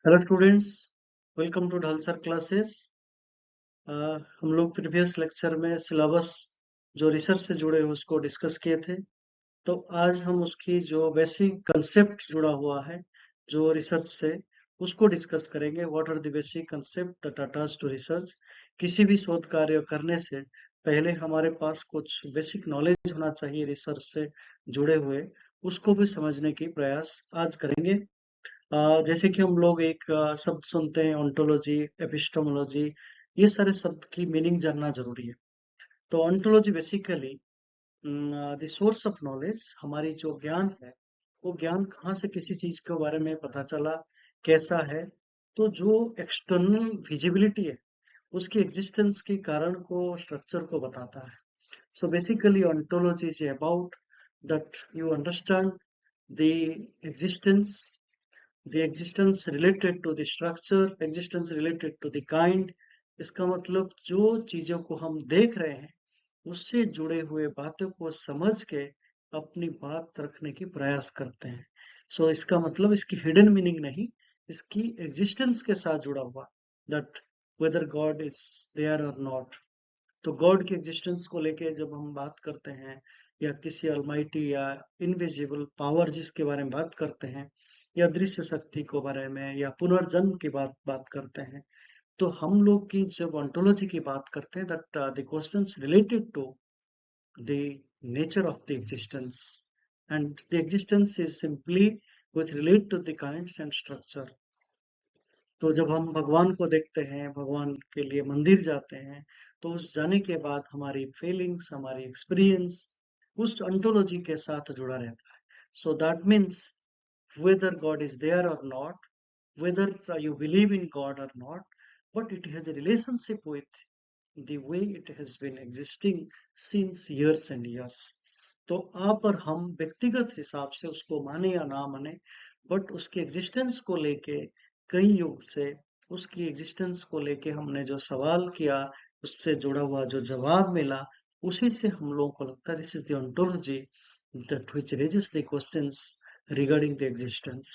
Hello students, welcome to Dhalsar classes. हम लोग previous lecture में सिलेबस जो रिसर्च से जुड़े हुए उसको डिस्कस किए थे। तो आज हम उसकी जो बेसिक कंसेप्ट जुड़ा हुआ है जो रिसर्च से, उसको डिस्कस करेंगे। What are the basic concept that attach to research. किसी भी शोध कार्य करने से पहले हमारे पास कुछ बेसिक नॉलेज होना चाहिए रिसर्च से जुड़े हुए, उसको भी समझने की प्रयास आज करेंगे। जैसे कि हम लोग एक शब्द सुनते हैं ओंटोलॉजी, एपिस्टेमोलॉजी, ये सारे शब्द की मीनिंग जानना जरूरी है। तो ontology basically the source of knowledge, हमारी जो ज्ञान है वो ज्ञान कहाँ से किसी चीज के बारे में पता चला, कैसा है। तो जो एक्सटर्नल विजिबिलिटी है उसकी एग्जिस्टेंस के कारण को, स्ट्रक्चर को बताता है। So basically ontology is about that you understand the existence, the existence related to the structure, existence related to the kind। इसका मतलब जो चीजों को हम देख रहे हैं उससे जुड़े हुए बातों को समझ के अपनी बात रखने की प्रयास करते हैं। सो इसका मतलब इसकी हिडन मीनिंग नहीं, इसकी एग्जिस्टेंस के साथ जुड़ा हुआ, that whether God is there और नॉट। तो गॉड की एग्जिस्टेंस को लेके जब हम बात करते हैं, या किसी अलमाइटी या इनविजिबल पावर जिसके बारे में बात करते हैं, या दृश्य शक्ति के बारे में, या पुनर्जन्म की बात बात करते हैं, तो हम लोग की जब ऑन्टोलॉजी की बात करते हैं, that the questions related to the nature of the existence, and the existence is simply with relate to the kinds and structure. तो जब हम भगवान को देखते हैं, भगवान के लिए मंदिर जाते हैं, तो उस जाने के बाद हमारी फीलिंग्स, हमारी एक्सपीरियंस उस ontology के साथ जुड़ा रहता है। So that means whether God is there or not, whether you believe in God or not, but it has a relationship with the way it has been existing since years and years। तो आप और हम व्यक्तिगत हिसाब से उसको माने या ना माने, बट उसकी एग्जिस्टेंस को लेके कई युग से, उसकी एग्जिस्टेंस को लेके हमने जो सवाल किया, उससे जुड़ा हुआ जो जवाब मिला, उसी से हम लोगों को लगता है this is the ontology that which raises the questions regarding the existence.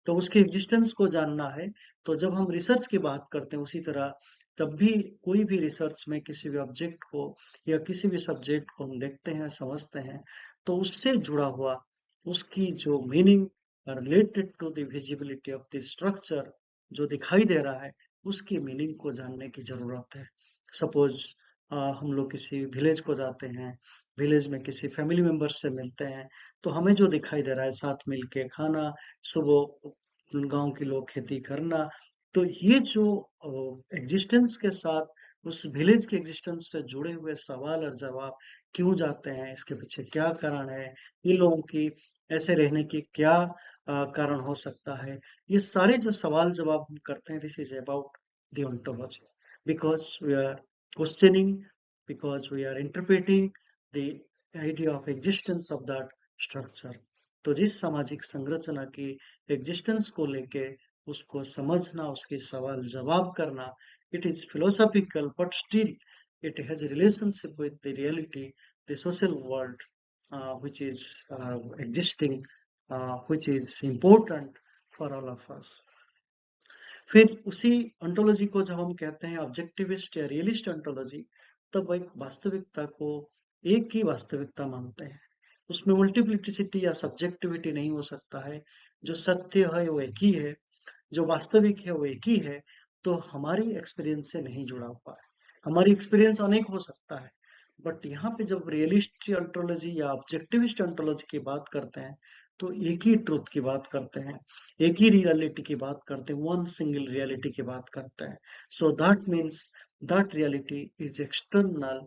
तो उसके एग्जिस्टेंस को जानना है। तो जब हम रिसर्च की बात करते हैं, उसी तरह तब भी कोई भी रिसर्च में किसी भी ऑब्जेक्ट को या किसी भी सब्जेक्ट को हम देखते हैं, समझते हैं, तो उससे जुड़ा हुआ उसकी जो meaning related to the visibility of the structure, जो दिखाई दे रहा है, उसकी मीनिंग को जानने की जरूरत है। सपोज हम लोग किसी विलेज को जाते हैं, विलेज में किसी फैमिली मेंबर्स से मिलते हैं, तो हमें जो दिखाई दे रहा है, साथ मिलके खाना, सुबह गांव के लोग खेती करना, तो ये जो एग्जिस्टेंस के साथ उस विलेज के एग्जिस्टेंस से जुड़े हुए सवाल और जवाब, क्यों जाते हैं, इसके पीछे क्या कारण है, इन लोगों की ऐसे रहने की क्या कारण हो सकता है, ये सारे जो सवाल जवाब हम करते हैं, this is about the ontology, because we are questioning, because we are interpreting the idea of existence of that structure। तो जिस सामाजिक संरचना की एग्जिस्टेंस को लेके उसको समझना, उसके सवाल जवाब करना, it is philosophical but still it has a relationship with the reality, the social world, which is existing, which is important for all of us। फिर उसी ontology को जब हम कहते हैं ऑब्जेक्टिविस्ट या रियलिस्ट ontology, तब एक वास्तविकता को एक ही वास्तविकता मानते हैं। उसमें मल्टीप्लिसिटी या सब्जेक्टिविटी नहीं हो सकता है। जो सत्य है वो एक ही है, जो वास्तविक है वो एक ही है। तो हमारी एक्सपीरियंस से नहीं जुड़ा हुआ है। हमारी एक्सपीरियंस अनेक हो सकता है, बट यहाँ पे जब रियलिस्ट ontology या ऑब्जेक्टिविस्ट ontology की बात करते हैं, तो एक ही ट्रूथ की बात करते हैं, एक ही रियलिटी की बात करते हैं, वन सिंगल रियलिटी की बात करते हैं। So that means that reality is external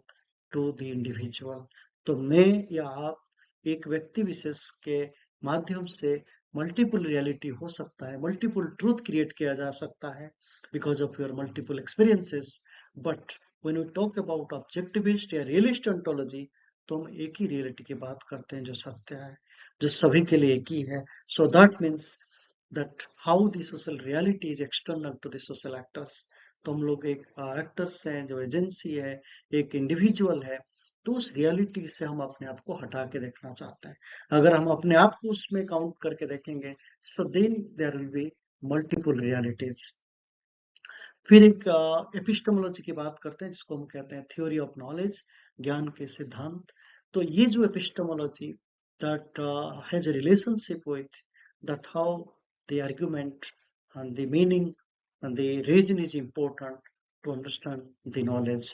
to the individual. तो मैं या आप, एक व्यक्ति विशेष के माध्यम से मल्टीपल रियलिटी हो सकता है, मल्टीपल ट्रूथ क्रिएट किया जा सकता है because of your multiple experiences. But when we talk about objectivist या रियलिस्ट ontology, तो हम एक ही रियलिटी की बात करते हैं जो सत्य है, जो सभी के लिए एक ही है। So that means that how the social reality is external to the social actors। तो हम लोग एक एक्टर्स हैं, जो एजेंसी है, एक इंडिविजुअल है, तो उस रियलिटी से हम अपने आप को हटा के देखना चाहते हैं। अगर हम अपने आप को उसमें काउंट करके देखेंगे, so then there will be multiple realities. फिर एक एपिस्टेमोलॉजी की बात करते हैं जिसको हम कहते हैं थ्योरी ऑफ नॉलेज, ज्ञान के सिद्धांत. तो ये जो epistemology that has a relationship with that how the argument and the meaning and the reason is important to understand the knowledge.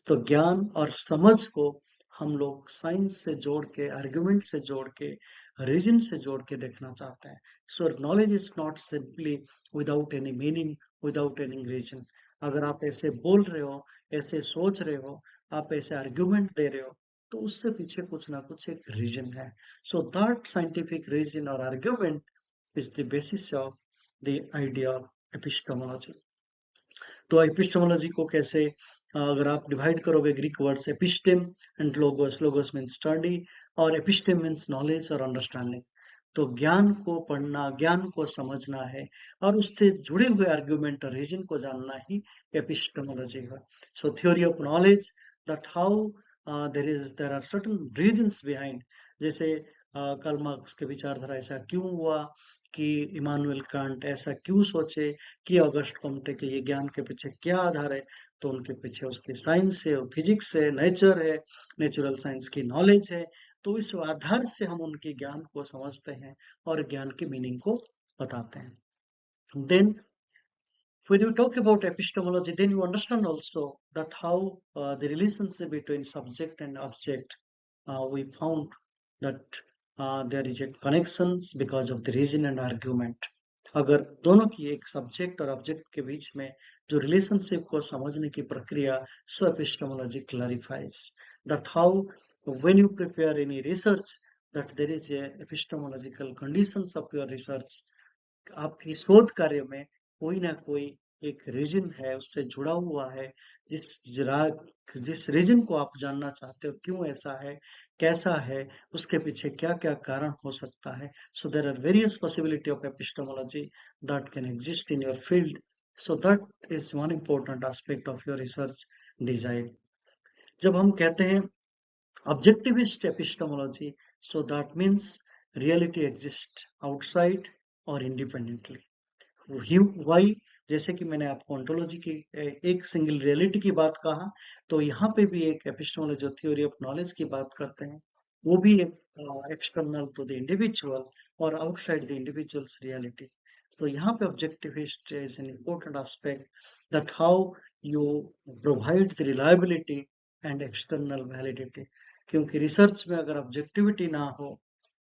तो ज्ञान और समझ को हम लोग साइंस से जोड़ के, आर्गुमेंट से जोड़ के, रीजन से जोड़ के देखना चाहते हैं. So knowledge is not simply without any meaning, without any reason. अगर आप ऐसे बोल रहे हो, ऐसे सोच रहे हो, आप ऐसे आर्गुमेंट दे रहे हो, तो उससे पीछे कुछ ना कुछ एक रीजन है. सो दैट साइंटिफिक रीजन और argument is the basis of the idea of epistemology. तो एपिस्टेमोलॉजी को कैसे अगर आप डिवाइड करोगे ग्रीक वर्ड से episteme and logos, logos means study और एपिस्टेम मीन्स नॉलेज और अंडरस्टैंडिंग. तो ज्ञान को पढ़ना, ज्ञान को समझना है और उससे जुड़े हुए आर्गुमेंट और रीजन को जानना ही एपिस्टेमोलॉजी है. So theory of knowledge that how there are certain reasons behind. जैसे कार्ल मार्क्स के विचारधारा ऐसा क्यों हुआ, कि इमानुएल कांट ऐसा क्यों सोचे, कि ऑगस्ट कॉम्टे के ये ज्ञान के पीछे क्या आधार है. तो उनके पीछे उसकी साइंस है, फिजिक्स है, नेचर है, नेचुरल साइंस की नॉलेज है. तो इस आधार से हम उनके ज्ञान को समझते हैं और ज्ञान की मीनिंग को बताते हैं. Then when you talk about epistemology, then you understand also that how the relationship between subject and object, we found that there is a connections because of the reason and argument. अगर दोनों की एक subject और object के बीच में जो relationship को समझने की प्रक्रिया, सो epistemology clarifies that how when you prepare any research that there is a epistemological conditions of your research. आपकी शोध कार्य में कोई ना कोई एक रीजन है, उससे जुड़ा हुआ है, जिस रीजन को आप जानना चाहते हो, क्यों ऐसा है, कैसा है, उसके पीछे क्या क्या कारण हो सकता है. So there are various possibility of epistemology that can exist in your field. So that is one important aspect of your research design. जब हम कहते हैं objectivist epistemology, so that means reality exists outside or independently. Why? जैसे कि मैंने आपको ontology की एक सिंगल रियलिटी की बात कहा, तो यहाँ पे भी एक एपिस्टेमोलॉजी जो थ्योरी ऑफ नॉलेज की बात करते हैं, वो भी एक्सटर्नल टू द इंडिविजुअल और आउटसाइड द इंडिविजुअल्स रियलिटी. तो यहाँ पे objectivist is an important aspect that how you provide the reliability and external validity. क्योंकि रिसर्च में अगर ऑब्जेक्टिविटी ना हो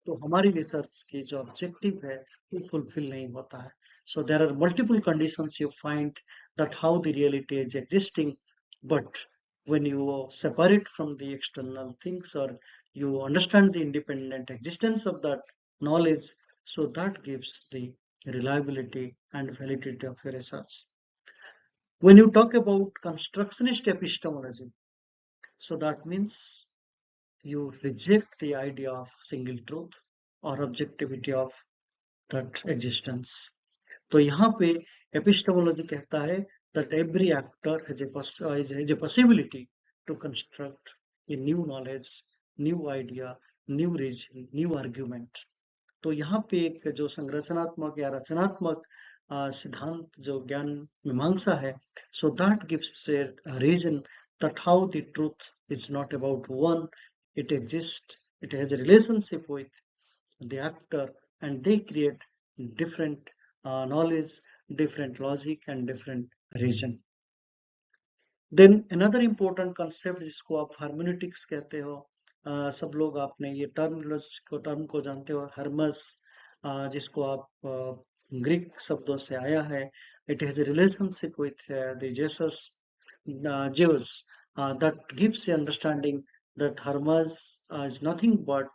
तो हमारी रिसर्च की जो ऑब्जेक्टिव है वो फुलफिल नहीं होता है. So there are multiple conditions you find that how the reality is existing, but when you separate from the external things or you understand the independent existence of that knowledge, so that gives the reliability and validity of your research. When you talk about constructionist epistemology, so that means you reject the idea of single truth or objectivity of that existence. तो यहाँ पे epistemology कहता है that every actor has a possibility to construct a new knowledge, new idea, new reason, new argument. तो यहाँ पे एक जो संरचनात्मक या रचनात्मक सिद्धांत जो ज्ञान मीमांसा है, so that gives a reason that how the truth is not about one, it exists, it has a relationship with the actor and they create different knowledge, different logic and different reason. Then another important concept जिसको आप hermeneutics कहते हो, सब लोग आपने ये term को जानते हो, हर्मस, जिसको आप ग्रीक शब्दों से आया है. It has a relationship with the Zeus that gives a understanding that Hermes is nothing but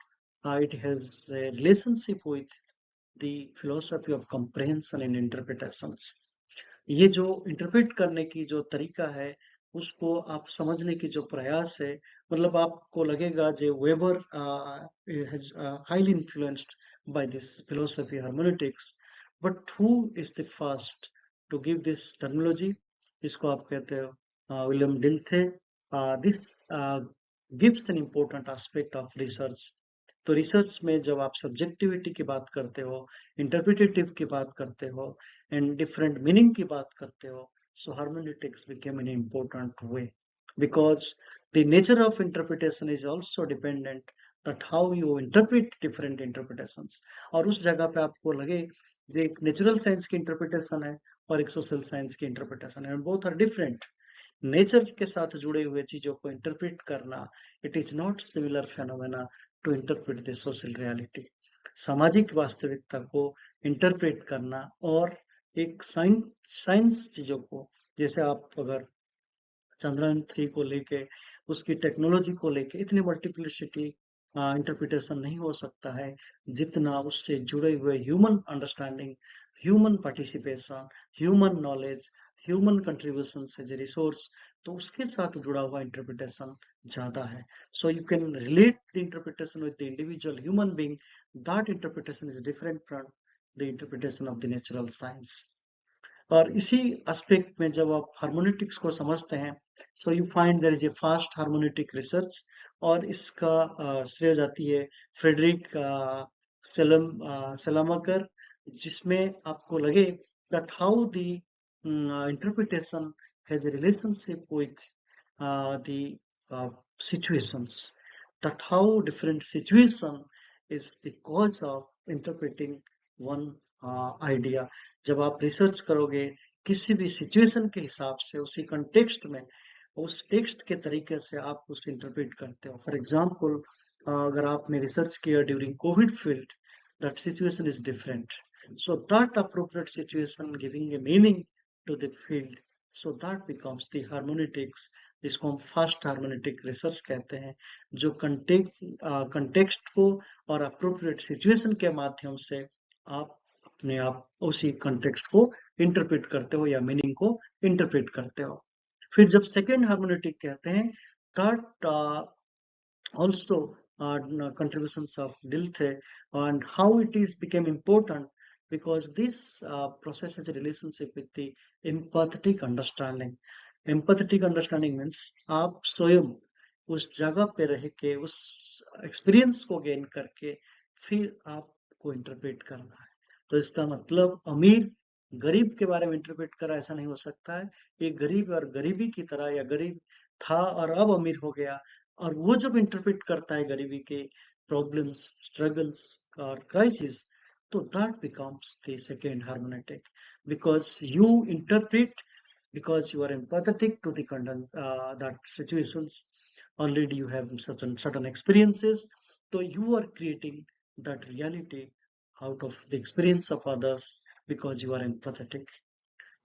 it has a relationship with the philosophy of comprehension and interpretations. ये जो इंटरप्रेट करने की जो तरीका है, उसको आप समझने की जो प्रयास है, मतलब आपको लगेगा जो weber has highly influenced by this philosophy hermeneutics, but who is the first to give this terminology, जिसको आप कहते हो William Dilthey. This gives an important aspect of research. तो रिसर्च में जब आप सब्जेक्टिविटी की बात करते हो, इंटरप्रिटेटिव की बात करते हो एंड डिफरेंट मीनिंग की बात करते हो, so hermeneutics became an important way because the nature of interpretation is also dependent that how you interpret different interpretations. और उस जगह पे आपको लगे जो एक नेचुरल साइंस की इंटरप्रिटेशन है और एक सोशल साइंस की इंटरप्रिटेशन है, बोथ आर डिफरेंट. नेचर के साथ जुड़े हुए चीजों को इंटरप्रेट करना, it is not similar phenomena to interpret the social reality. सामाजिक वास्तविकता को इंटरप्रेट करना और एक साइंस चीजों को, जैसे आप अगर चंद्रयान 3 को लेके उसकी टेक्नोलॉजी को लेके इतनी मल्टीप्लिसिटी इंटरप्रिटेशन नहीं हो सकता है जितना उससे जुड़े हुए human understanding, human participation, human knowledge, human contribution as a resource, तो उसके साथ जुड़ा हुआ इंटरप्रिटेशन ज्यादा है. So you can relate the interpretation with the individual human being. That interpretation is different from the interpretation of the natural science. और इसी aspect में जब आप हार्मोनेटिक्स को समझते हैं, so you find there is a fast hermeneutic research, और इसका श्रेय जाती है फ्रेडरिक सेलामाकर, जिसमें आपको लगे that how the interpretation has a relationship with the situations, that how different situation is the cause of interpreting one idea. जब आप रिसर्च करोगे किसी भी सिचुएशन के हिसाब से, उसी कंटेक्स्ट में, उस टेक्स्ट के तरीके से आप उसे इंटरप्रेट करते हो. फॉर एग्जांपल, अगर आपने रिसर्च किया during covid field, that situation is different, so that appropriate situation giving a meaning to the field, so that becomes the hermeneutics, जिसको हम फास्ट हार्मोनेटिक रिसर्च कहते हैं, जो कंटेक्स्ट को और अप्रोप्रिएट सिचुएशन के माध्यम से आप अपने आप उसी कंटेक्स्ट को इंटरप्रेट करते हो या मीनिंग को इंटरप्रेट करते हो. फिर जब सेकेंड हार्मोनेटिक कहते हैं, that also contributions of Dilthey and how it is became important because this process has a relationship with the empathetic understanding. Empathetic understanding means आप स्वयं उस जगह पे रह के उस एक्सपीरियंस को गेन करके फिर आपको इंटरप्रेट करना है. तो इसका मतलब अमीर गरीब के बारे में इंटरप्रेट करा ऐसा नहीं हो सकता है. एक गरीब और गरीबी की तरह, या गरीब था और अब अमीर हो गया, और वो जब इंटरप्रेट करता है गरीबी के प्रॉब्लम्स, स्ट्रगल्स और क्राइसिस, तो that becomes the second hermeneutic because you interpret, because you are empathetic to the that situations, already you have certain experiences, so you are creating that reality out of the experience of others because you are empathetic.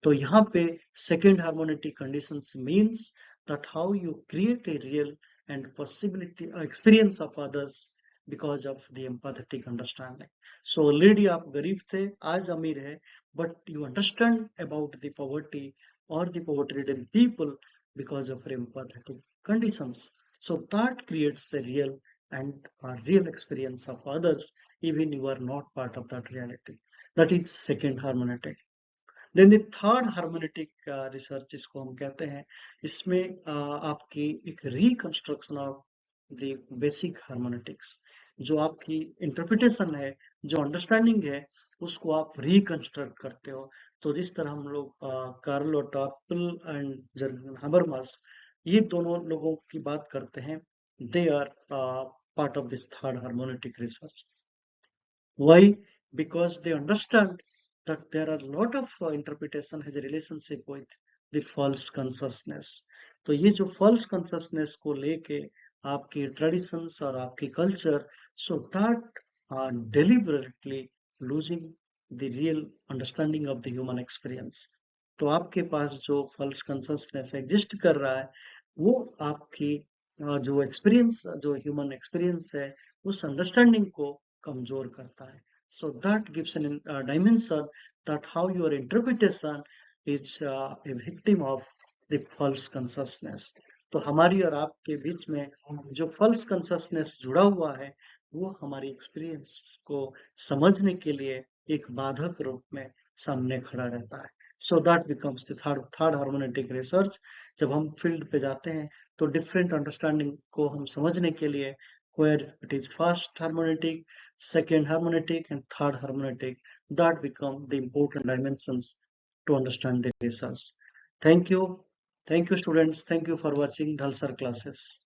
तो यहाँ पे second harmonic conditions means that how you create a real and possibility experience of others because of the empathetic understanding. So already आप गरीब थे, आज अमीर है, but you understand about the poverty or the poverty-ridden people because of your empathetic conditions. So that creates a real and a real experience of others, even you are not part of that reality. That is second harmonic. Then the third हार्मोनेटिक research इसको हम कहते हैं, इसमें आपकी एक reconstruction of the basic harmonics, जो आपकी interpretation है, जो अंडरस्टैंडिंग है, उसको आप रिकंस्ट्रक्ट करते हो. तो जिस तरह हम लोग Karlo Topal and Jurgen Habermas, ये दोनों लोगों की बात करते हैं, they are part of this third हार्मोनेटिक research. Why? Because they understand that there are a lot of interpretation has a relationship with the false consciousness. तो ये जो false consciousness को लेके आपकी traditions और आपकी culture, so that are deliberately losing the real understanding of the human experience. तो आपके पास जो false consciousness exist कर रहा है, वो आपकी जो experience, जो human experience है, उस understanding को कमजोर करता है. So that gives an dimension that how your interpretation is a victim of the false consciousness. तो हमारी और आपके बीच में जो false consciousness जुड़ा हुआ है, वो हमारी experience को समझने के लिए एक बाधक रूप में सामने खड़ा रहता है. So that becomes the third harmonic research. जब हम फील्ड पे जाते हैं तो डिफरेंट अंडरस्टैंडिंग को हम समझने के लिए where it is first harmonic, second harmonic, and third harmonic that become the important dimensions to understand the research. Thank you. Thank you, students. Thank you for watching Dhalsar classes.